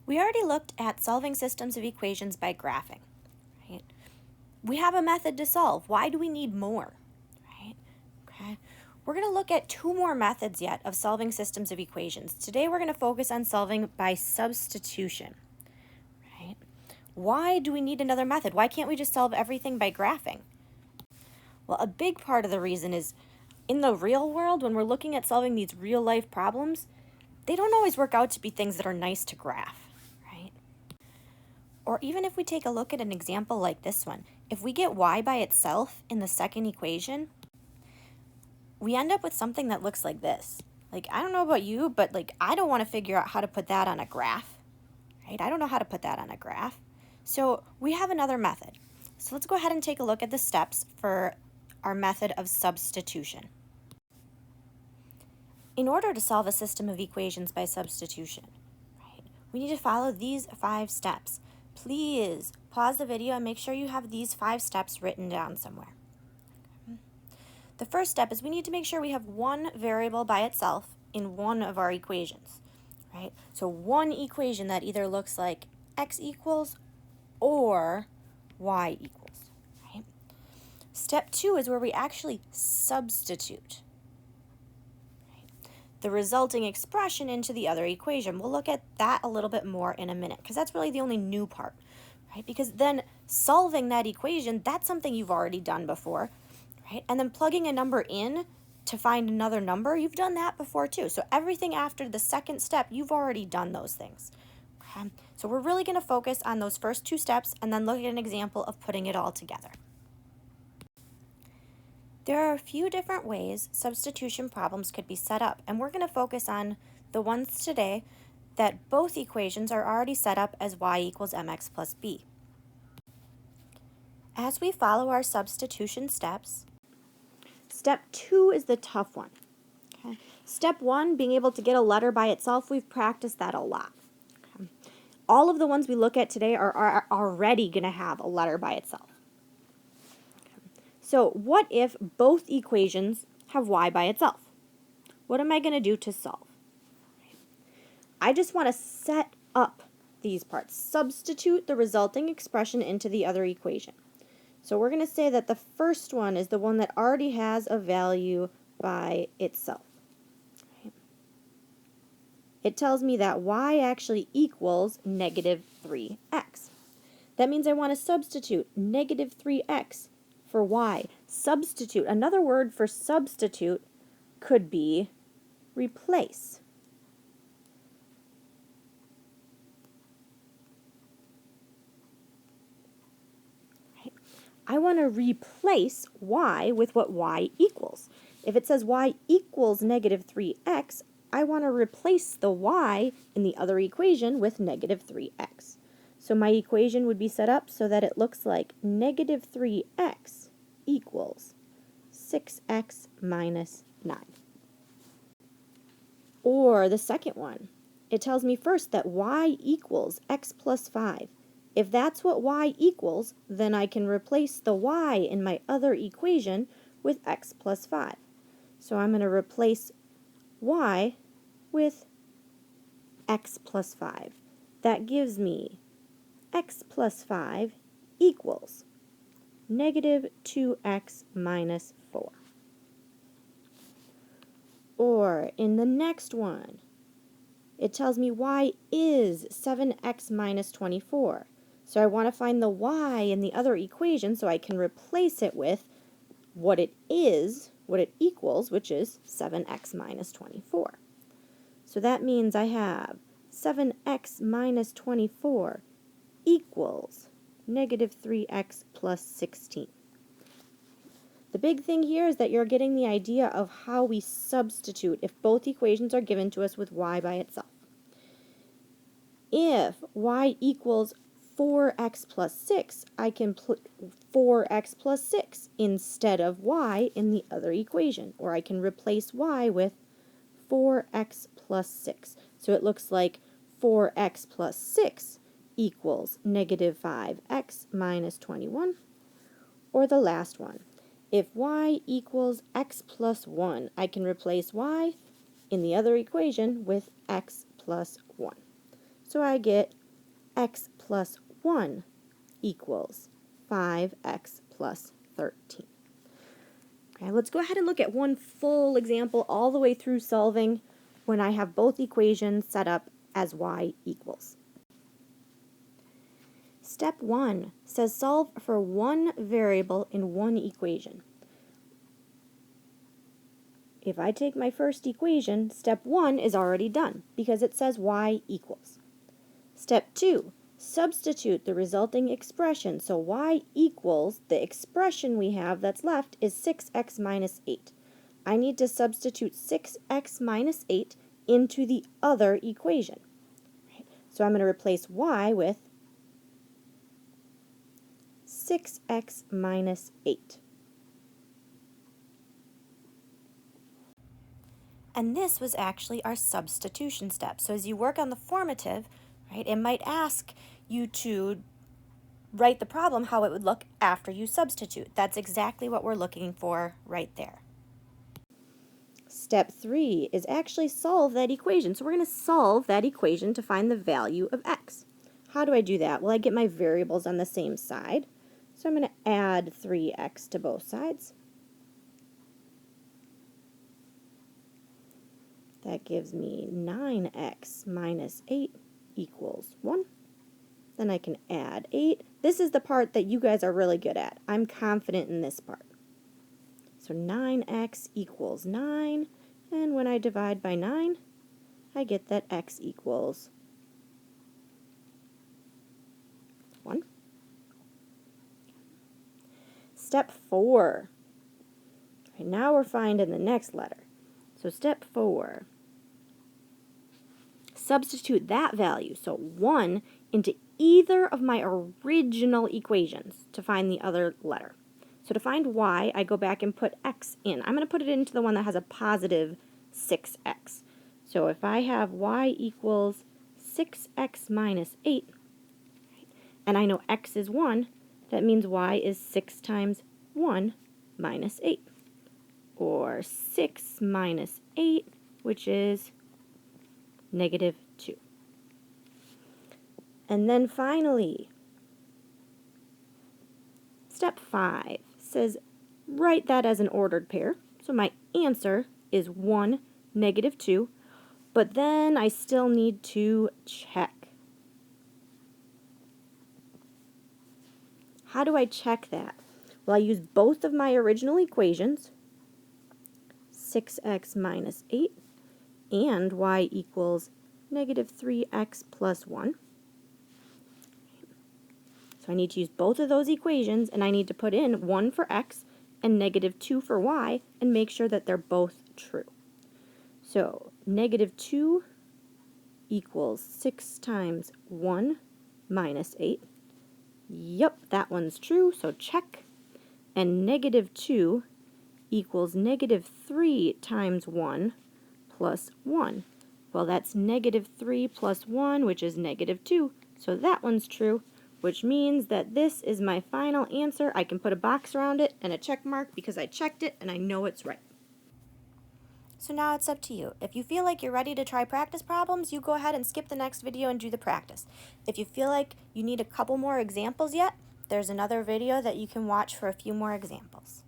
We already looked at solving systems of equations by graphing, right? We have a method to solve. Why do we need more, right? Okay. We're going to look at two more methods yet of solving systems of equations. Today we're going to focus on solving by substitution, right? Why do we need another method? Why can't we just solve everything by graphing? Well, a big part of the reason is in the real world, when we're looking at solving these real life problems, they don't always work out to be things that are nice to graph, right? Or even if we take a look at an example like this one, if we get y by itself in the second equation, we end up with something that looks like this. Like, I don't know about you, but like, I don't want to figure out how to put that on a graph, right? I don't know how to put that on a graph. So we have another method. So let's go ahead and take a look at the steps for our method of substitution. In order to solve a system of equations by substitution, right, we need to follow these 5 steps. Please pause the video and make sure you have these 5 steps written down somewhere. The first step is we need to make sure we have one variable by itself in one of our equations, right? So one equation that either looks like x equals or y equals, right? Step 2 is where we actually substitute the resulting expression into the other equation. We'll look at that a little bit more in a minute because that's really the only new part, right? Because then solving that equation, that's something you've already done before, right? And then plugging a number in to find another number, you've done that before too. So everything after the second step, you've already done those things. Okay? So we're really going to focus on those first 2 steps and then look at an example of putting it all together. There are a few different ways substitution problems could be set up, and we're going to focus on the ones today that both equations are already set up as y equals mx plus b. As we follow our substitution steps, step 2 is the tough one. Okay? Step 1, being able to get a letter by itself, we've practiced that a lot. Okay? All of the ones we look at today are already going to have a letter by itself. So what if both equations have y by itself? What am I going to do to solve? I just want to set up these parts. Substitute the resulting expression into the other equation. So we're going to say that the first one is the one that already has a value by itself. It tells me that y actually equals negative 3x. That means I want to substitute negative 3x for y. Substitute. Another word for substitute could be replace. Right. I want to replace y with what y equals. If it says y equals negative 3x, I want to replace the y in the other equation with negative 3x. So my equation would be set up so that it looks like negative 3x equals 6x minus 9. Or the second one, it tells me first that y equals x plus 5. If that's what y equals, then I can replace the y in my other equation with x plus 5. So I'm going to replace y with x plus 5. That gives me x plus 5 equals negative 2x minus 4. Or in the next one, it tells me y is 7x minus 24. So I want to find the y in the other equation so I can replace it with what it is, what it equals, which is 7x minus 24. So that means I have 7x minus 24 equals negative 3x plus 16. The big thing here is that you're getting the idea of how we substitute if both equations are given to us with y by itself. If y equals 4x plus 6, I can put 4x plus 6 instead of y in the other equation, or I can replace y with 4x plus 6. So it looks like 4x plus 6 equals negative 5x minus 21, or the last one. If y equals x plus 1, I can replace y in the other equation with x plus 1. So I get x plus 1 equals 5x plus 13. Okay, let's go ahead and look at one full example all the way through solving when I have both equations set up as y equals. Step 1 says solve for one variable in one equation. If I take my first equation, step 1 is already done because it says y equals. Step 2, substitute the resulting expression. So y equals, the expression we have that's left is 6x minus 8. I need to substitute 6x minus 8 into the other equation. So I'm going to replace y with 6x minus 8. And this was actually our substitution step. So as you work on the formative, right, it might ask you to write the problem how it would look after you substitute. That's exactly what we're looking for right there. Step 3 is actually solve that equation. So we're going to solve that equation to find the value of x. How do I do that? Well, I get my variables on the same side. So I'm going to add 3x to both sides. That gives me 9x minus 8 equals 1. Then I can add 8. This is the part that you guys are really good at. I'm confident in this part. So 9x equals 9. And when I divide by 9, I get that x equals 1. Step 4. Right, now we're finding the next letter. So step 4. Substitute that value, so 1, into either of my original equations to find the other letter. So to find y, I go back and put x in. I'm going to put it into the one that has a positive 6x. So if I have y equals 6x minus 8, and I know x is 1, that means y is 6 times 1 minus 8. Or 6 minus 8, which is negative 2. And then finally, step 5 says write that as an ordered pair. So my answer is 1, negative 2, but then I still need to check. How do I check that? Well, I use both of my original equations, 6x minus 8 and y equals negative 3x plus 1. So I need to use both of those equations, and I need to put in 1 for x and negative 2 for y and make sure that they're both true. So negative 2 equals 6 times 1 minus 8. Yep, that one's true, so check. And negative 2 equals negative 3 times 1 plus 1. Well, that's negative 3 plus 1, which is negative 2. So that one's true, which means that this is my final answer. I can put a box around it and a check mark because I checked it and I know it's right. So now it's up to you. If you feel like you're ready to try practice problems, you go ahead and skip the next video and do the practice. If you feel like you need a couple more examples yet, there's another video that you can watch for a few more examples.